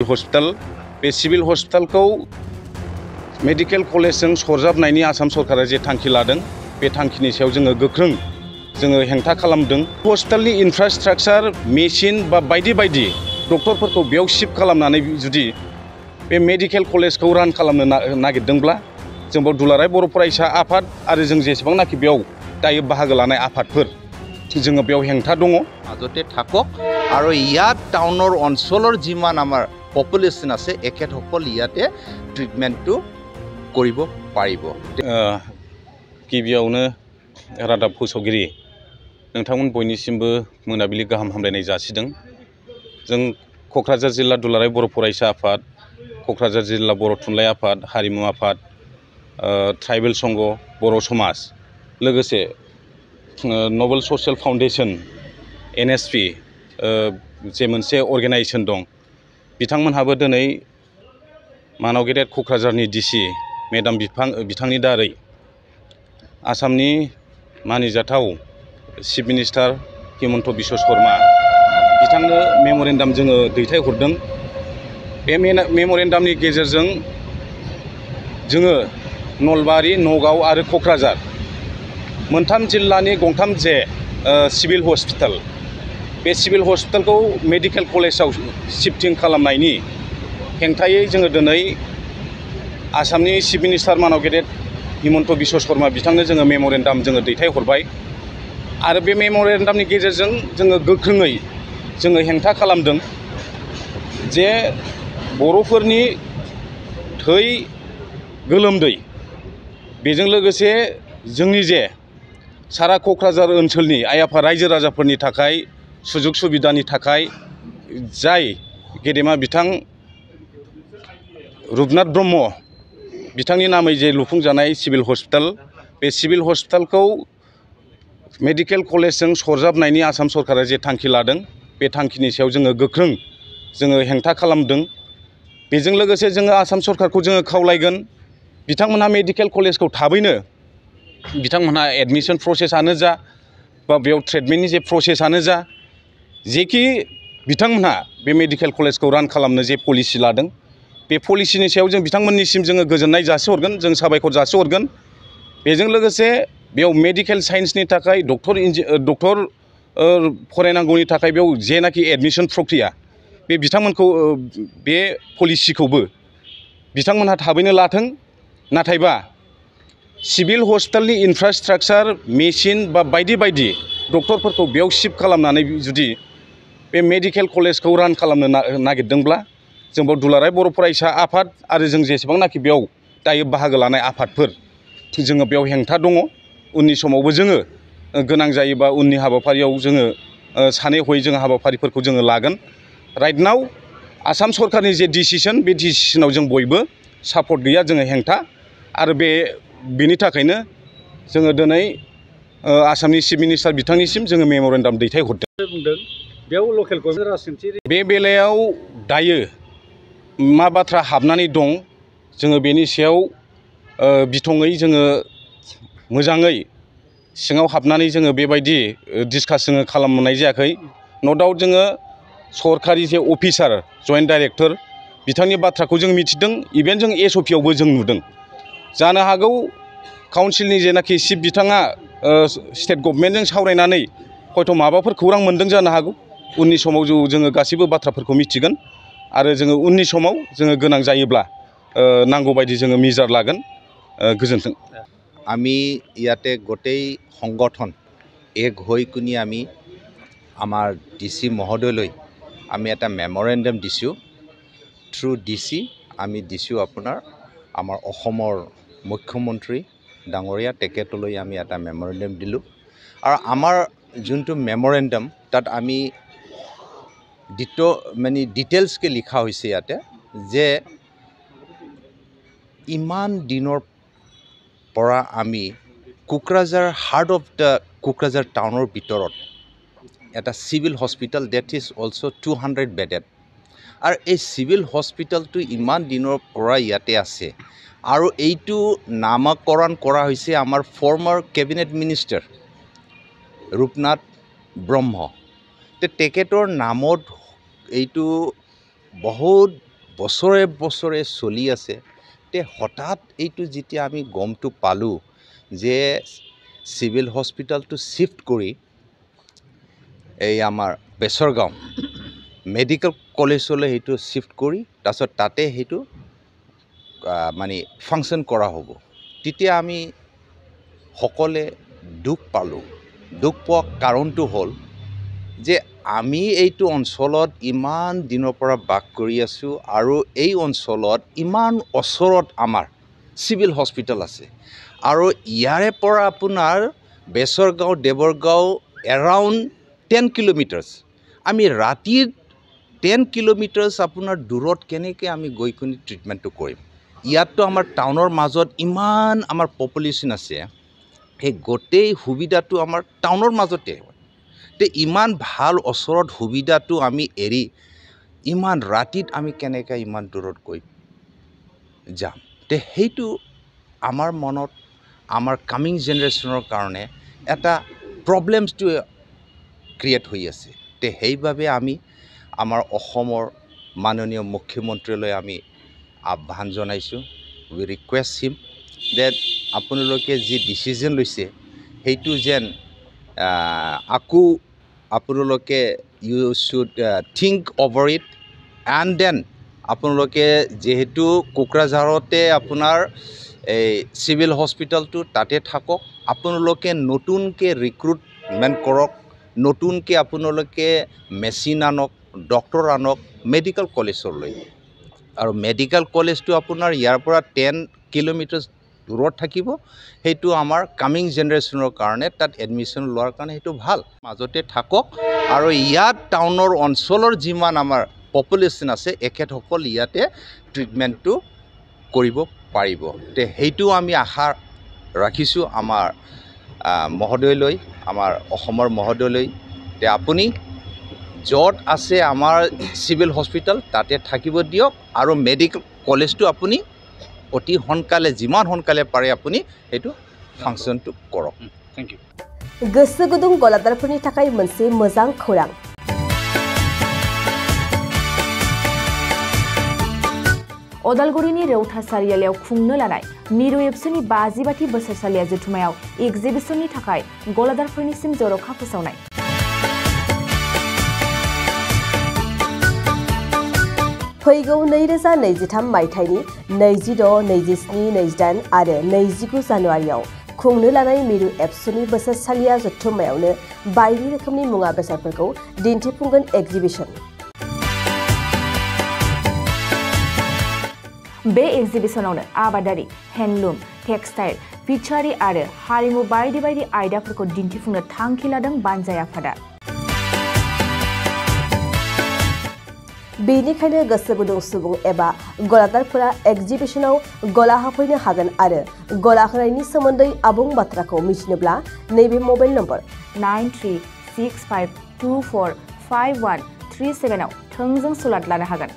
Hospital बे civil हस्पिटालखौ medical कलेजजों सरजाबनायनि Assam सरकारा जे थांखि लादों बे थांखिनि सायाव जोङो गोख्रों जोङो हेंथा खालामदों। हस्पिटालनि इनफ्रास्ट्राक्चार मेसिन बा बायदि बायदि डक्टरफोरखौ बेयाव शिफ्ट खालामनानै जुदि बे मेडिकेल कलेजखौ रान खालामनो नागिरदोंब्ला जों बेयाव दुलाराय बर' फरायसा आफाद आरो जों जेसेबांनाखि बेयाव दायो बाहागो लानाय आफादफोर जोङो बेयाव हेंथा दङ। মাজতে থাকক আৰু ইয়াত টাউনৰ অঞ্চলৰ যিমান আমাৰ পপুলেশ্যন আছে এখেতসকল ইয়াতে ট্ৰিটমেণ্টটো কৰিব পাৰিব। गिबियावनो रादाब फोसावगिरि नोंथांमोन बयनिसिमबो मोनाबिलि गाहाम हामलायनाय जासिदों। जों क'क्राझार जिल्ला दुलाराय बर' फरायसा आफाद, क'क्राझार जिल्ला बर' थुनलाइ आफाद, हारिमु आफाद, ट्राइबेल संघ, बर' समाज लोगोसे नबेल ससियेल फाउन्डेसन NSP जे मोनसे अर्गेनाइजेसन दं बिथांमोनहाबो दिनै मानाव गेदेर क'क्राझारनि DC मेडाम बिथांनि दारै आसामनि मानिजाथाव चिफ मिनिस्टार हिमन्त बिश्व शर्मा बिथांनो मेम'रेन्डाम जोङो दैथायहरदों। बे मेम'रेन्डामनि गेजेरजों जोङो नलबारि, नगाव आरो क'क्राझार मोनथाम जिल्लानि गंथाम जे सिभिल हस्पिटाल बे सिभिल हस्पिटालखौ मेडिकेल कलेजाव शिफ्टिं खालामनायनि हेंथायै जोङो दिनै आसामनि चिफ मिनिस्टार मानाव गेदेर हिमन्त बिश्व शर्मा बिथांनो जोङो मेम'रेन्डाम जोङो दैथायहरबाय आरो बे मेम'रेन्डामनि गेजेरजों जोङो गोख्रोङै जोङो हेंथा खालामदों जे बर'फोरनि थै गोलोमदै बेजों लोगोसे जोंनि जे सारा क'क्राझार ओनसोलनि आइ आफा रायजो राजाफोरनि थाखाय सुजुग सुबिदानि थाखाय जाय गेदेमा बिथां रुपनाथ ब्रह्म बिथांनि नामै जे लुफुंजानाय सिभिल हस्पिटाल बे सिभिल हस्पिटालखौ मेडिकेल कलेजजों सरजाबनायनि आसाम सरकारा जे थांखि लादों बे थांखिनि सायाव जोङो गोख्रों जोङो हेंथा खालामदों। बेजों लोगोसे जोङो आसाम सरकारखौ जोङो खावलायगोन बिथांमोनहा मेडिकेल कलेजखौ थाबैनो बिथांमोनहा एडमिसन प्रसेसआनो जा बा बेयाव ट्रिटमेन्टनि जे प्रसेसआनो जा जेखि बिथांमोनहा बे मेडिकेल कलेजखौ रान खालामनो जे पलिसि लादों बे पलिसिनि सायाव जों बिथांमोननिसिम जोङो गोजोननाय जासिहरगोन, जों साबायखर जासिहरगोन। बेजों लोगोसे बेयाव मेडिकेल साइन्सनि थाखाय डक्टर फरायनांगौनि थाखाय बेयाव जेनाखि एडमिसन प्रक्रिया बे बिथांमोनखौ बे पलिसिखौबो बिथांमोनहा थाबैनो लाथों। नाथायबा सिभिल हस्पिटालनि इनफ्रास्ट्राक्चार मेसिन बा बायदि बायदि डक्टरफोरखौ बेयाव शिफ्ट खालामनानै जुदि बे मेडिकेल कलेजखौ रान खालामनो नागिरदोंब्ला जों बेयाव दुलाराय बर' फरायसा आफाद आरो जों जेसेबांनाखि बेयाव दायो बाहागो लानाय आफादफोर जोङो बेयाव हेंथा दङ। उननि समावबो जोङो गोनां जायोबा उननि हाबाफारियाव जोङो सानै हयै जोङो हाबाफारिफोरखौ जोङो लागोन। राइट नाउ आसाम सरकारनि जे डिसिसन बे डिसिसनाव जों बयबो सापर्ट गैया, जोङो हेंथा आरो बेनि थाखायनो जोङो दिनै आसामनि चिफ मिनिस्टार बिथांनिसिम जोङो मेम'रेन्डाम दैथायहरदों। बे बेलायाव दायो मा बाथ्रा हाबनानै दं जोङो बेनि सायाव बिथङै जोङो मोजाङै सिङाव हाबनानै जोङो बेबायदि डिसकास जोङो खालामनाय जायाखै। न' डाउट जोङो सरकारि जे अफिसार जइन्ट डाइरेक्टर बिथांनि बाथ्राखौ जों मिथिदों, इभेन जों SOP आवबो जों नुदों। जानो हागौ काउन्सिलनि जेनाखि चिफ बिथाङा स्टेट गभर्नमेन्टजों सावरायनानै हयथ' माबाफोर खौरां मोनदों जानो हागौ। उननि समाव जोङो गासैबो बाथ्राफोरखौ मिथिगोन आरो जोङो उननि समाव जोङो गोनां जायोब्ला नांगौबायदि जोङो मिजार लागोन। गोजोन्थों। আমি ইয়াতে গোটেই সংগঠন এক হৈ কিনি আমি আমাৰ DC মহোদয়লৈ আমি এটা মেম'ৰেণ্ডাম দিছোঁ। থ্ৰু DC আমি দিছোঁ আপোনাৰ আমাৰ অসমৰ মুখ্যমন্ত্ৰী ডাঙৰীয়া তেখেতলৈ আমি এটা মেম'ৰেণ্ডাম দিলোঁ আৰু আমাৰ যোনটো মেম'ৰেণ্ডাম তাত আমি ডিটেইলছকৈ লিখা হৈছে ইয়াতে যে ইমান দিনৰ পৰা আমি Kokrajhar heart of the Kokrajhar টাউনৰ ভিতৰত এটা civil hospital that is also' 200 bedded আৰু এই চিভিল হস্পিটেলটো ইমান দিনৰ পৰা ইয়াতে আছে আৰু এইটো নামকৰণ কৰা হৈছে আমাৰ ফৰ্মাৰ কেবিনেট মিনিষ্টাৰ ৰূপনাথ ব্ৰহ্ম। তেখেতৰ নামত এইটো বহুত বছৰে বছৰে চলি আছে তে হঠাৎ এইটো যেতিয়া আমি গমটো পালোঁ যে চিভিল হস্পিটেলটো শিফ্ট কৰি এই আমাৰ বেচৰগাঁও মেডিকেল কলেজলৈ সেইটো শিফ্ট কৰি তাৰপিছত তাতে সেইটো মানে ফাংচন কৰা হ'ব তেতিয়া আমি সকলে দুখ পালোঁ দুখ পোৱা কাৰণটো হ'ল যে আমি এইটো অঞ্চলত ইমান দিনৰ পৰা বাস কৰি আছোঁ আৰু এই অঞ্চলত ইমান ওচৰত আমাৰ চিভিল হস্পিটেল আছে আৰু ইয়াৰে পৰা আপোনাৰ বেচৰগাঁও দেৱৰগাঁও এৰাউণ্ড 10 কিলোমিটাৰ্ছ আমি ৰাতিৰ 10 কিলোমিটাৰ্ছ আপোনাৰ দূৰত কেনেকৈ আমি গৈ কিনে ট্ৰিটমেণ্টটো কৰিম ইয়াততো আমাৰ টাউনৰ মাজত ইমান আমাৰ পপুলেশ্যন আছে সেই গোটেই সুবিধাটো আমাৰ টাউনৰ মাজতে হয় তে ইমান ভাল ওচৰত সুবিধাটো আমি এৰি ইমান ৰাতিত আমি কেনেকৈ ইমান দূৰত গৈ যাম তে সেইটো আমাৰ মনত আমাৰ কামিং জেনেৰেশ্যনৰ কাৰণে এটা প্ৰব্লেমছটো ক্ৰিয়েট হৈ আছে তে সেইবাবে আমি আমাৰ অসমৰ মাননীয় মুখ্যমন্ত্ৰীলৈ আমি আহ্বান জনাইছোঁ উই ৰিকুৱেষ্ট হিম ডেট আপোনালোকে যি ডিচিজন লৈছে সেইটো যেন আকৌ আপোনালোকে you should think over it and then আপোনালোকে যিহেতু কোকৰাঝাৰতে আপোনাৰ এই চিভিল হস্পিটেলটো তাতে থাকক আপোনালোকে নতুনকৈ ৰিক্ৰুটমেণ্ট কৰক নতুনকৈ আপোনালোকে মেচিন আনক ডক্টৰ আনক মেডিকেল কলেজলৈ আৰু মেডিকেল কলেজটো আপোনাৰ ইয়াৰ পৰা 10 কিলোমিটাৰ দূৰত থাকিব সেইটো আমাৰ কামিং জেনেৰেশ্যনৰ কাৰণে তাত এডমিশ্যন লোৱাৰ কাৰণে সেইটো ভাল মাজতে থাকক আৰু ইয়াত টাউনৰ অঞ্চলৰ যিমান আমাৰ পপুলেশ্যন আছে এখেতসকল ইয়াতে ট্ৰিটমেণ্টটো কৰিব পাৰিব তে সেইটো আমি আশা ৰাখিছোঁ আমাৰ মহোদয়লৈ আমাৰ অসমৰ মহোদয়লৈ তে আপুনি য'ত আছে আমাৰ চিভিল হস্পিটেল তাতে থাকিব দিয়ক আৰু মেডিকেল কলেজটো আপুনি অতি সোনকালে যিমান সোনকালে পাৰে আপুনি সেইটো ফাংচনটো কৰক थैंक यू गोसो गुदुं गलादारफोरनि थाखाय मोनसे मोजां खौरां अदालगुरिनि रौता सारियालियाव खुंनो लानाय मिरु एबसुनि 50 बोसोरसालिया जथुमायाव एक्जिबिशननि थाखाय गलादारफोरनिसिम जर'खा फोसावनाय फैगौ 2023 मायथाइनि 26, 27, 28 आरो 29 जानुवारियाव खुंनो लानाय मिरु एबसुनि बोसोरसालिया जथुमायावनो बायदि रोखोमनि मुवा बेसादफोरखौ दिन्थिफुंगोन एक्जिबिशन बे एक्जिबिशनावनो आबादारि हेन्डलुम टेक्सटाइल फिचारि आरो हारिमु बायदि बायदि आयदाफोरखौ दिन्थिफुंनो थांखि लादों बानजाय आफादा बेनिखायनो गोसो गुदुं सुबुं एबा गलादारफोरा एक्जिबिशनाव गला हाफैनो हागोन आरो गला होनायनि सोमोन्दै आबुं बाथ्राखौ मिथिनोब्ला नैबे मबाइल नम्बर 9365245137 आव थोंजों सुलाद लानो हागोन